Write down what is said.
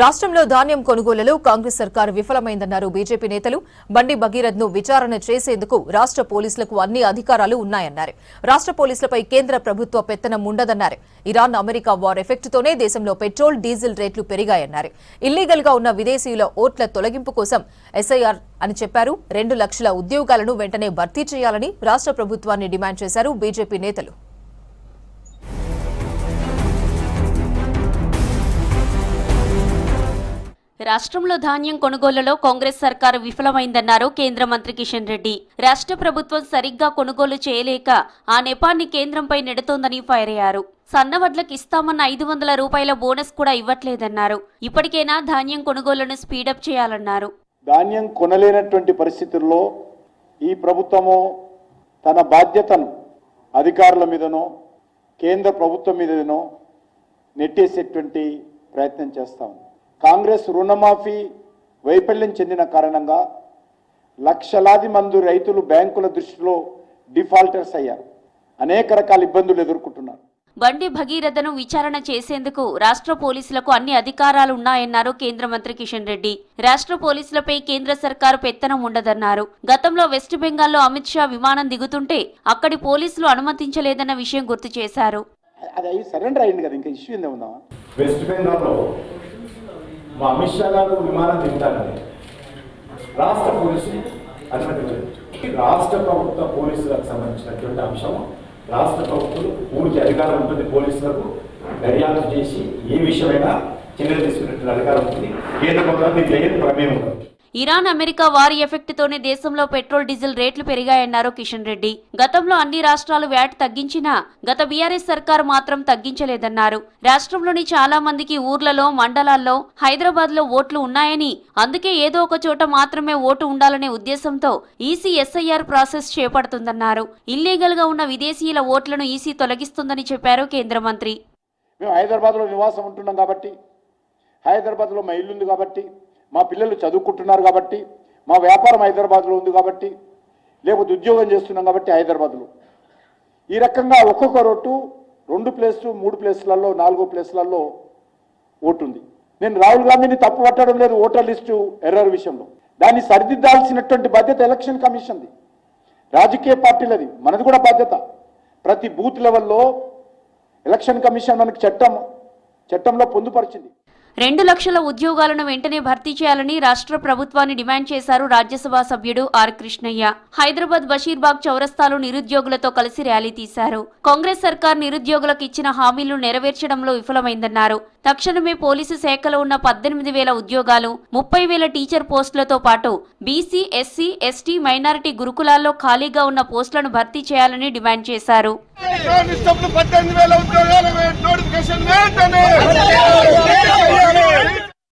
రాష్ట్రంలో ధాన్యం కొనుగోలులో కాంగ్రెస్ సర్కారు విఫలమైందన్నారు బీజేపీ నేతలు. బండి భగీరథ్ను విచారణ చేసేందుకు రాష్ట్ర పోలీసులకు అన్ని అధికారాలు ఉన్నాయన్నారు. రాష్ట్ర పోలీసులపై కేంద్ర ప్రభుత్వ పెత్తనం ఉండదన్నారు. ఇరాన్ అమెరికా వార్ ఎఫెక్ట్తోనే దేశంలో పెట్రోల్ డీజిల్ రేట్లు పెరిగాయన్నారు. ఇల్లీగల్ గా ఉన్న విదేశీయుల ఓట్ల తొలగింపు కోసం ఎస్ఐఆర్ అని చెప్పారు. 2 లక్షల ఉద్యోగాలను వెంటనే భర్తీ చేయాలని రాష్ట్ర ప్రభుత్వాన్ని డిమాండ్ చేశారు బీజేపీ నేతలు. రాష్ట్రంలో ధాన్యం కొనుగోలులో కాంగ్రెస్ సర్కారు విఫలమైందన్నారు కేంద్ర మంత్రి కిషన్ రెడ్డి. రాష్ట్ర ప్రభుత్వం సరిగ్గా కొనుగోలు చేయలేక ఆ నెపాన్ని కేంద్రంపై నెడుతోందని ఫైర్ అయ్యారు. సన్నవడ్లకు ఇస్తామన్న 500 రూపాయల బోనస్ కూడా ఇవ్వట్లేదన్నారు. ఇప్పటికైనా ధాన్యం కొనుగోలును స్పీడప్ చేయాలన్నారు. ధాన్యం కొనలేనటువంటి పరిస్థితుల్లో ఈ ప్రభుత్వము తన బాధ్యతను అధికారుల మీదనో కేంద్ర ప్రభుత్వం మీదనో నెట్టేసేటువంటి ప్రయత్నం చేస్తాం. కాంగ్రెస్ రుణమాఫీ వైఫల్యం చెందిన కారణంగా లక్షలాది మంది రైతులు బ్యాంకుల దృష్టిలో డిఫాల్టర్స్ అయ్యారు. అనేక రకాల ఇబ్బందులు ఎదుర్కొంటున్నారు. బండి భగీరథను విచారణ చేసేందుకు రాష్ట్ర పోలీసులకు అన్ని అధికారాలు ఉన్నాయన్నారు కేంద్ర మంత్రి కిషన్ రెడ్డి. రాష్ట్ర పోలీసులపై కేంద్ర సర్కారు పెత్తనం ఉండదన్నారు. గతంలో వెస్ట్ బెంగాల్లో అమిత్ షా విమానం దిగుతుంటే అక్కడి పోలీసులు అనుమతించలేదన్న విషయం గుర్తు చేశారు. అది సరెండర్ అయింది కదా, ఇంకా ఇష్యూ ఏందో ఉందా? వెస్ట్ బెంగాల్లో మా అమిత్ షా గారు విమానం దిగుతారని రాష్ట్ర పోలీసులు అనుమతించారు. రాష్ట్ర ప్రభుత్వ పోలీసులకు సంబంధించినటువంటి అంశం రాష్ట్ర ప్రభుత్వం పూర్తి అధికారం ఉంటుంది. పోలీసులకు దర్యాప్తు చేసి ఏ విషయమైనా చర్యలు తీసుకునే అధికారం ఉంటుంది. కేంద్ర ప్రభుత్వం దీనికి ప్రమేయం ఉండదు. ఇరాన్ అమెరికా వార్ ఎఫెక్ట్తోనే దేశంలో పెట్రోల్ డీజిల్ రేట్లు పెరిగాయన్నారు కిషన్ రెడ్డి. గతంలో అన్ని రాష్ట్రాలు వ్యాట్ తగ్గించినా గత బీఆర్ఎస్ సర్కారు మాత్రం తగ్గించలేదన్నారు. రాష్ట్రంలోని చాలా మందికి ఊర్లలో మండలాల్లో హైదరాబాద్ లో ఓట్లు ఉన్నాయని, అందుకే ఏదో ఒక చోట మాత్రమే ఓటు ఉండాలనే ఉద్దేశంతో ఈసీ ఎస్ఐఆర్ ప్రాసెస్ చేపడుతుందన్నారు. ఇల్లీగల్ గా ఉన్న విదేశీయుల ఓట్లను ఈసీ తొలగిస్తుందని చెప్పారు కేంద్ర మంత్రి. మేము హైదరాబాద్ లో నివాసం ఉంటున్నాం కాబట్టి, హైదరాబాద్ లో మా ఇల్లుంది కాబట్టి, మా పిల్లలు చదువుకుంటున్నారు కాబట్టి, మా వ్యాపారం హైదరాబాద్లో ఉంది కాబట్టి, లేకపోతే ఉద్యోగం చేస్తున్నాం కాబట్టి హైదరాబాద్లో ఈ రకంగా ఒక్కొక్క రోడ్డు 2 ప్లేస్లు 3 ప్లేస్లలో 4 ప్లేస్లలో ఓటు ఉంది. నేను రాహుల్ గాంధీని తప్పు పట్టడం లేదు ఓటర్ లిస్టు ఎర్రర్ విషయంలో. దాన్ని సరిదిద్దాల్సినటువంటి బాధ్యత ఎలక్షన్ కమిషన్ది, రాజకీయ పార్టీలది, మనది కూడా బాధ్యత. ప్రతి బూత్ లెవెల్లో ఎలక్షన్ కమిషన్ మనకి చట్టంలో పొందుపరిచింది. 2 లక్షల ఉద్యోగాలను వెంటనే భర్తీ చేయాలని రాష్ట్ర ప్రభుత్వాన్ని డిమాండ్ చేశారు రాజ్యసభ సభ్యుడు ఆర్ కృష్ణయ్య. హైదరాబాద్ బషీర్బాగ్ చౌరస్తాలో నిరుద్యోగులతో కలిసి ర్యాలీ తీశారు. కాంగ్రెస్ సర్కార్ నిరుద్యోగులకు ఇచ్చిన హామీలను నెరవేర్చడంలో విఫలమైందన్నారు. తక్షణమే పోలీసు శాఖలో ఉన్న 18,000 ఉద్యోగాలు, 30,000 టీచర్ పోస్టులతో పాటు బీసీ, ఎస్సీ, ఎస్టీ, మైనారిటీ గురుకులాల్లో ఖాళీగా ఉన్న పోస్టులను భర్తీ చేయాలని డిమాండ్ చేశారు.